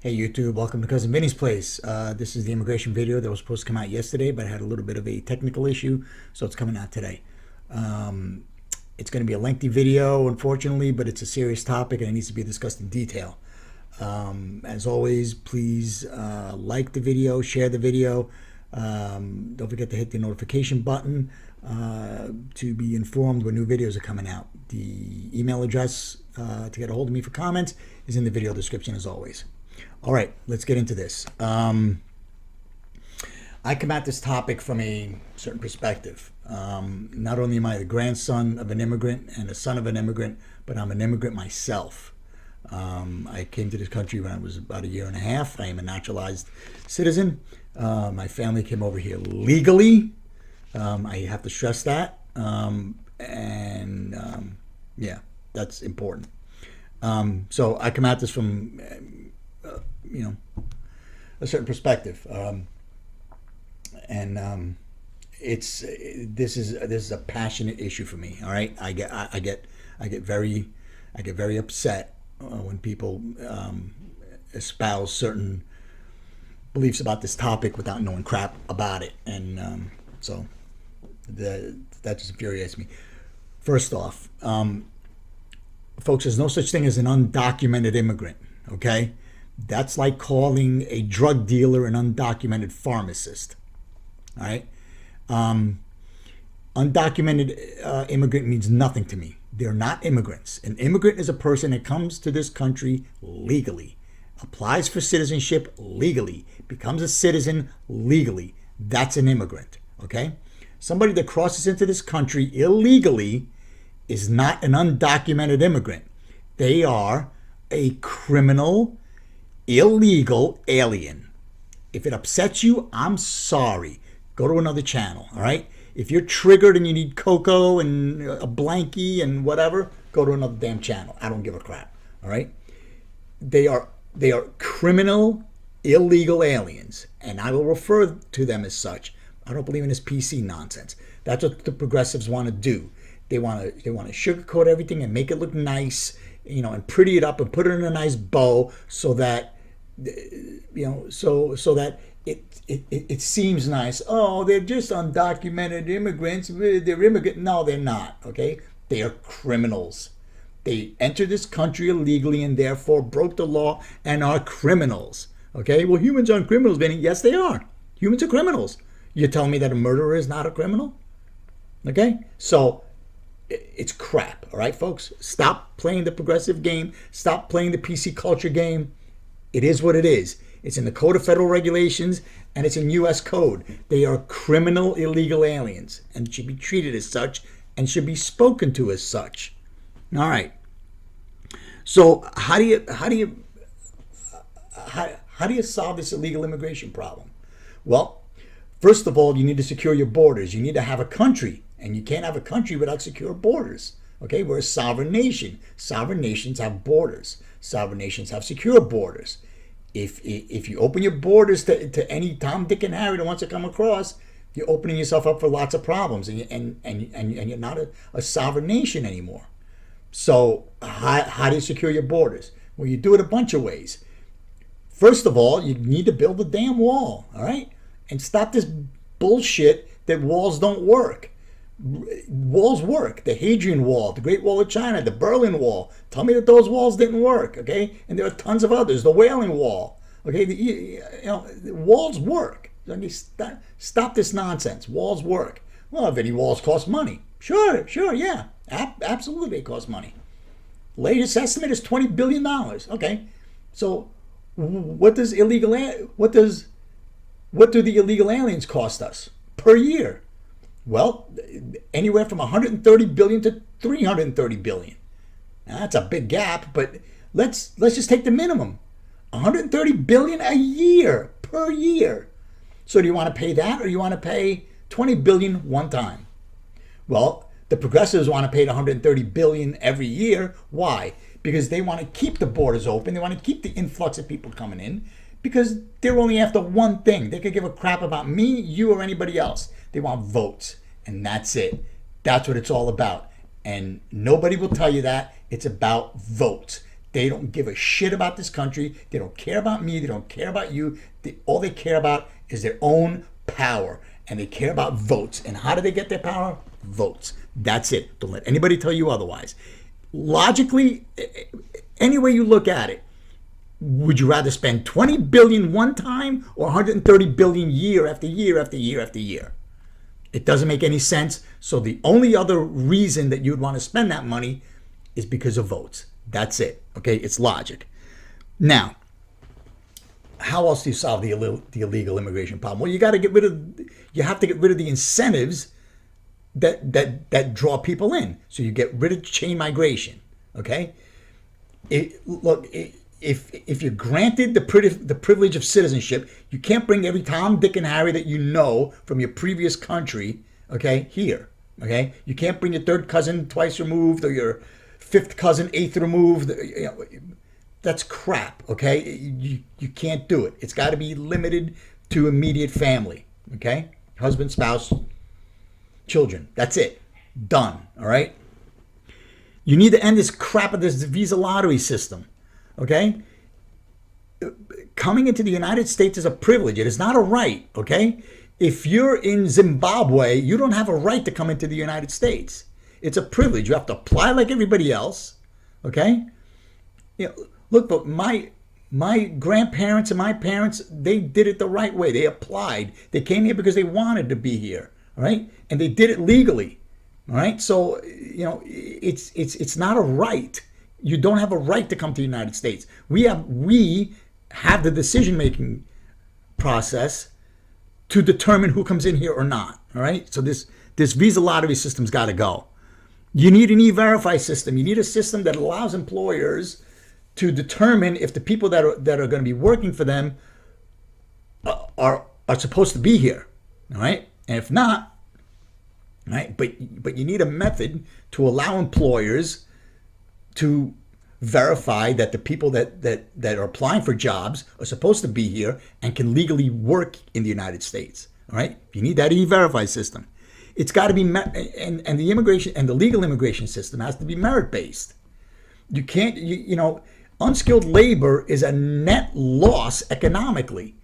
Hey YouTube, welcome to Cousin Vinny's Place. This is the immigration video that was supposed to come out yesterday, but I had a little bit of a technical issue, so it's coming out today. It's going to be a lengthy video, unfortunately, but it's a serious topic and it needs to be discussed in detail. As always, please like the video, share the video. Don't forget to hit the notification button to be informed when new videos are coming out. The email address to get a hold of me for comments is in the video description as always. All right, let's get into this. I come at this topic from a certain perspective. Not only am I the grandson of an immigrant and a son of an immigrant, but I'm an immigrant myself. I came to this country when I was about a year and a half. I am a naturalized citizen. My family came over here legally. I have to stress that. Yeah, that's important. So I come at this from a certain perspective, this is a passionate issue for me. All right, I get very upset when people espouse certain beliefs about this topic without knowing crap about it, and so that just infuriates me. First off, folks, there's no such thing as an undocumented immigrant. Okay. That's like calling a drug dealer an undocumented pharmacist. All right. Undocumented immigrant means nothing to me. They're not immigrants. An immigrant is a person that comes to this country legally, applies for citizenship legally, becomes a citizen legally. That's an immigrant. Okay. Somebody that crosses into this country illegally is not an undocumented immigrant. They are a criminal, illegal alien. If it upsets you, I'm sorry. Go to another channel, all right? If you're triggered and you need cocoa and a blankie and whatever, go to another damn channel. I don't give a crap, all right? They are criminal, illegal aliens, and I will refer to them as such. I don't believe in this PC nonsense. That's what the progressives want to do. They want to sugarcoat everything and make it look nice, and pretty it up and put it in a nice bow so that so that it seems nice. Oh, they're just undocumented immigrants. They're immigrant. No, they're not. Okay, they are criminals. They entered this country illegally and therefore broke the law and are criminals. Okay, well, humans aren't criminals, Vinny. Yes, they are. Humans are criminals. You're telling me that a murderer is not a criminal? Okay, so it's crap. All right, folks, stop playing the progressive game. Stop playing the PC culture game. It is what it is. It's in the Code of Federal Regulations and it's in U.S. Code. They are criminal, illegal aliens and should be treated as such and should be spoken to as such. All right. So how do you solve this illegal immigration problem? Well, first of all, you need to secure your borders. You need to have a country, and you can't have a country without secure borders. Okay, we're a sovereign nation. Sovereign nations have borders. Sovereign nations have secure borders. If you open your borders to any Tom, Dick, and Harry that wants to come across, you're opening yourself up for lots of problems, and you're not a sovereign nation anymore. So how do you secure your borders? Well, you do it a bunch of ways. First of all, you need to build a damn wall, all right? And stop this bullshit that walls don't work. Walls work. The Hadrian Wall, the Great Wall of China, the Berlin Wall. Tell me that those walls didn't work, okay? And there are tons of others. The Wailing Wall, okay? The walls work. Stop this nonsense. Walls work. Well, if any walls cost money, sure, yeah, absolutely, they cost money. Latest estimate is $20 billion. Okay, so what do the illegal aliens cost us per year? Well, anywhere from 130 billion to 330 billion. Now, that's a big gap, but let's just take the minimum. 130 billion a year, per year. So do you want to pay that or do you want to pay 20 billion one time? Well, the progressives want to pay 130 billion every year. Why? Because they want to keep the borders open. They want to keep the influx of people coming in because they're only after one thing. They could give a crap about me, you, or anybody else. They want votes, and that's it. That's what it's all about. And nobody will tell you that. It's about votes. They don't give a shit about this country. They don't care about me. They don't care about you. All they care about is their own power. And they care about votes. And how do they get their power? Votes. That's it. Don't let anybody tell you otherwise. Logically, any way you look at it, would you rather spend 20 billion one time or 130 billion year after year after year after year? It doesn't make any sense. So the only other reason that you'd want to spend that money is because of votes. That's it. Okay, it's logic. Now, how else do you solve the illegal immigration problem? Well, you have to get rid of the incentives that draw people in. So you get rid of chain migration. Okay, if you're granted the privilege of citizenship, you can't bring every Tom, Dick, and Harry that you know from your previous country, okay, here. Okay, you can't bring your third cousin twice removed or your fifth cousin eighth removed. That's crap. Okay, you can't do it. It's got to be limited to immediate family. Okay, husband, spouse, children. That's it. Done. All right. You need to end this crap of this visa lottery system. Okay? Coming into the United States is a privilege. It is not a right. Okay? If you're in Zimbabwe, you don't have a right to come into the United States. It's a privilege. You have to apply like everybody else. Okay? Look, but my grandparents and my parents, they did it the right way. They applied. They came here because they wanted to be here. All right? And they did it legally. All right? So, it's not a right. You don't have a right to come to the United States. We have the decision-making process to determine who comes in here or not. All right? So this visa lottery system's got to go. You need an E-Verify system. You need a system that allows employers to determine if the people that are going to be working for them are supposed to be here. All right? And if not, right? But you need a method to allow employers to verify that the people that are applying for jobs are supposed to be here and can legally work in the United States. All right? You need that E-Verify system. It's got to be and the immigration and the legal immigration system has to be merit-based. You can't unskilled labor is a net loss economically.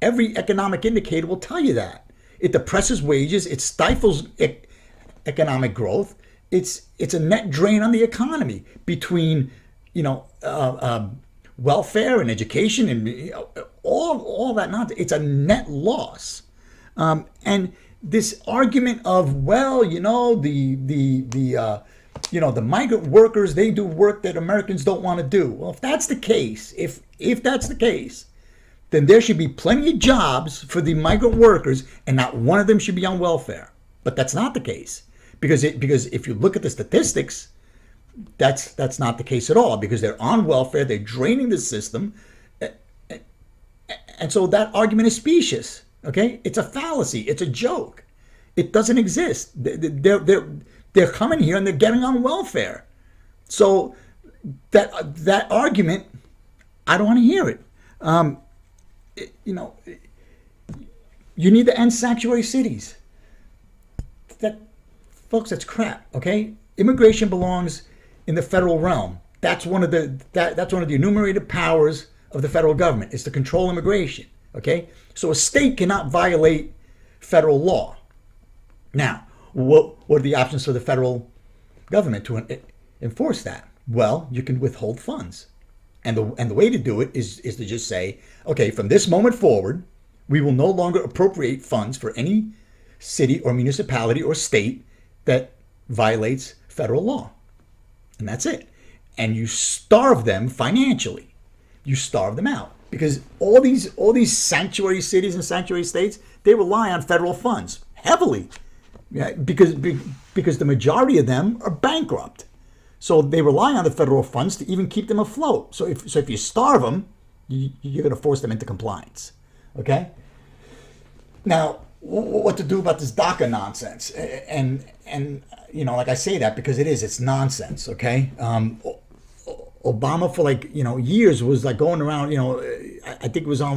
Every economic indicator will tell you that. It depresses wages. It stifles economic growth. It's a net drain on the economy between welfare and education and all that nonsense. It's a net loss. And this argument of the migrant workers, they do work that Americans don't want to do. Well, if that's the case, if that's the case, then there should be plenty of jobs for the migrant workers, and not one of them should be on welfare. But that's not the case, because if you look at the statistics, that's not the case at all, because they're on welfare, they're draining the system, and so that argument is specious. Okay, it's a fallacy, it's a joke. It doesn't exist. They're coming here and they're getting on welfare. So that argument, I don't want to hear it. You need to end sanctuary cities. Folks, that's crap. Okay, immigration belongs in the federal realm. That's one of the enumerated powers of the federal government, is to control immigration. Okay, so a state cannot violate federal law. Now, what are the options for the federal government to enforce that? Well, you can withhold funds. And the way to do it is to just say, okay, from this moment forward, we will no longer appropriate funds for any city or municipality or state that violates federal law. And that's it. And you starve them financially. You starve them out. Because all these sanctuary cities and sanctuary states, they rely on federal funds heavily. Yeah, because the majority of them are bankrupt. So they rely on the federal funds to even keep them afloat. So if you starve them, you're going to force them into compliance. Okay? Now, what to do about this DACA nonsense? And like I say that because it's nonsense. Okay? Obama for years was going around, I think it was on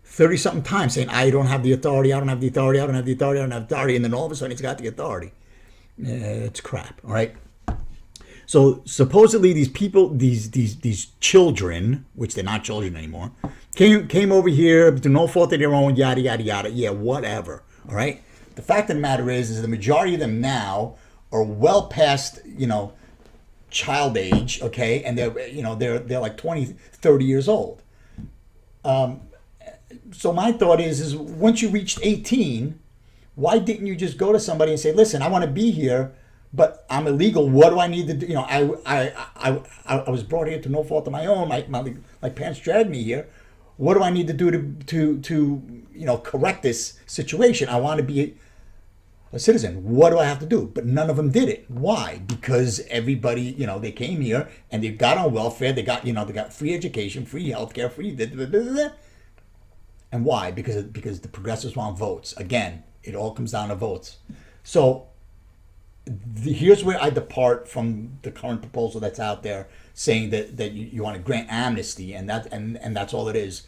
30-something times saying, I don't have the authority, I don't have the authority, I don't have the authority, I don't have the authority. And then all of a sudden he's got the authority. It's crap. All right. So supposedly these people, these children, which they're not children anymore, came over here to no fault of their own, yada yada yada. Yeah, whatever. All right. The fact of the matter is the majority of them now are well past, child age, okay, and they're like 20, 30 years old. So my thought is once you reached 18, why didn't you just go to somebody and say, listen, I want to be here, but I'm illegal. What do I need to do? I was brought here to no fault of my own. My parents dragged me here. What do I need to do to correct this situation? I want to be a citizen. What do I have to do? But none of them did it. Why? Because everybody, they came here and they got on welfare. They got, they got free education, free healthcare, free. And why? Because the progressives want votes. Again, it all comes down to votes. So here's where I depart from the current proposal that's out there, saying that you want to grant amnesty, and that's all it is.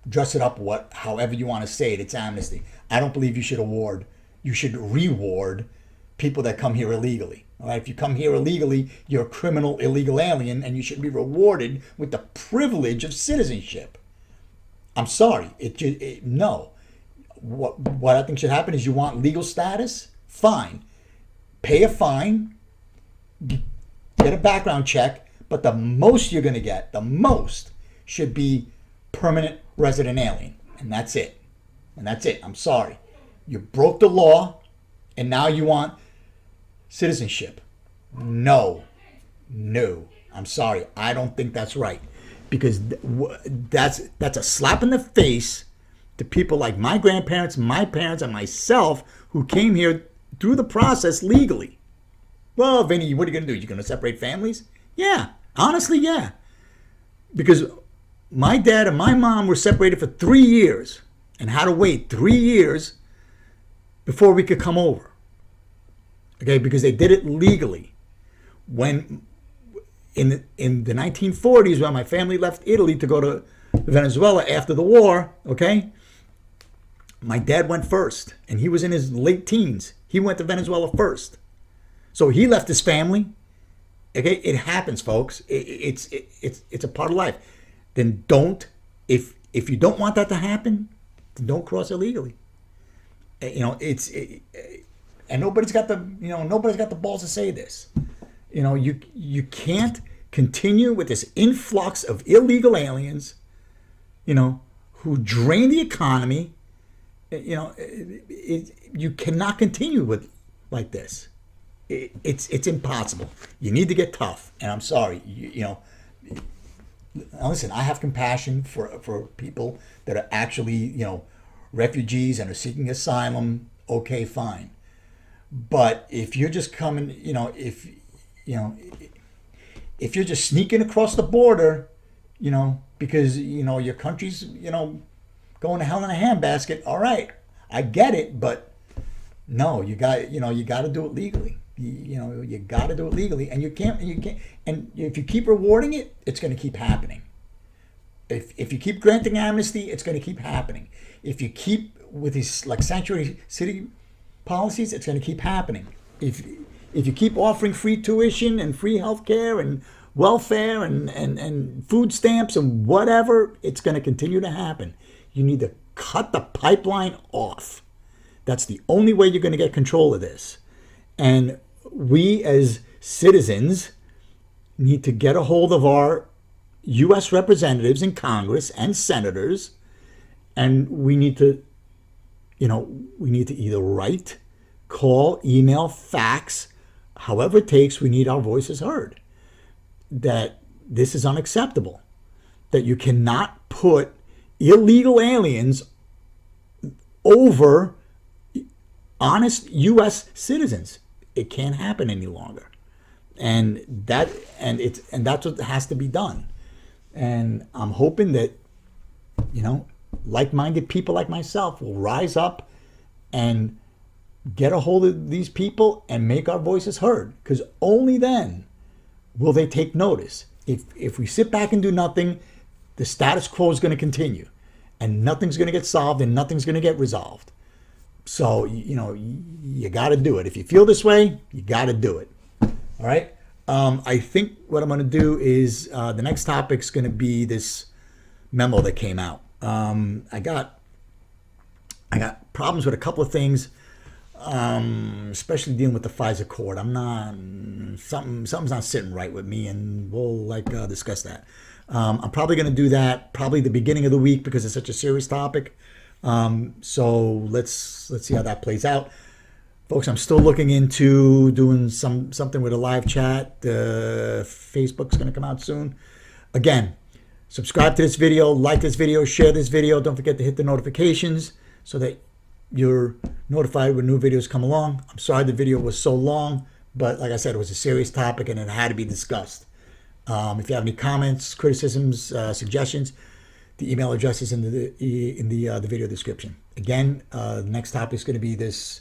Dress it up however you want to say it. It's amnesty. I don't believe you should award. You should reward people that come here illegally. All right? If you come here illegally, you're a criminal, illegal alien, and you should be rewarded with the privilege of citizenship. I'm sorry. No. What I think should happen is you want legal status? Fine. Pay a fine. Get a background check. But the most you're going to get, should be permanent resident alien. And that's it. I'm sorry. You broke the law, and now you want citizenship. No. I'm sorry. I don't think that's right. Because that's a slap in the face to people like my grandparents, my parents, and myself who came here through the process legally. Well, Vinny, what are you going to do? You're going to separate families? Yeah. Honestly, yeah. Because my dad and my mom were separated for 3 years and had to wait 3 years before we could come over. Okay, because they did it legally. When in the 1940s, when my family left Italy to go to Venezuela after the war, okay, my dad went first, and he was in his late teens. He went to Venezuela first. So he left his family. Okay, it happens, folks. It's a part of life. Then if you don't want that to happen, then don't cross illegally. And nobody's got the balls to say this. You can't continue with this influx of illegal aliens, who drain the economy. You cannot continue with like this. It's impossible. You need to get tough. And I'm sorry, now listen, I have compassion for people that are actually, refugees and are seeking asylum. Okay, fine. But if you're just coming, if you're just sneaking across the border, because, your country's, going to hell in a handbasket, all right, I get it, but no, you got to do it legally. You got to do it legally, and you can't, and if you keep rewarding it, it's going to keep happening. If you keep granting amnesty, it's going to keep happening. If you keep with these like sanctuary city policies, it's going to keep happening. If you keep offering free tuition and free healthcare and welfare and food stamps and whatever, it's going to continue to happen. You need to cut the pipeline off. That's the only way you're going to get control of this. And we as citizens need to get a hold of our U.S. representatives in Congress and senators, and we need to either write, call, email, fax, however it takes. We need our voices heard. That this is unacceptable. That you cannot put illegal aliens over honest U.S. citizens. It can't happen any longer, and that's what has to be done. And I'm hoping that like-minded people like myself will rise up and get a hold of these people and make our voices heard. Because only then will they take notice. If we sit back and do nothing, the status quo is going to continue, and nothing's going to get solved and nothing's going to get resolved. So, you got to do it. If you feel this way, you got to do it. All right? I think what I'm going to do is the next topic's going to be this memo that came out. I got problems with a couple of things, especially dealing with the FISA court. Something's not sitting right with me, and we'll discuss that. I'm probably going to do that probably the beginning of the week because it's such a serious topic. So let's see how that plays out. Folks, I'm still looking into doing something with a live chat. Facebook's going to come out soon. Again, subscribe to this video, like this video, share this video. Don't forget to hit the notifications so that you're notified when new videos come along. I'm sorry the video was so long, but like I said, it was a serious topic and it had to be discussed. If you have any comments, criticisms, suggestions, the email address is in the video description. Again, the next topic is going to be this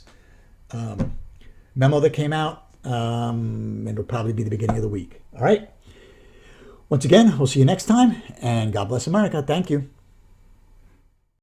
memo that came out, and it'll probably be the beginning of the week. All right. Once again, we'll see you next time, and God bless America. Thank you.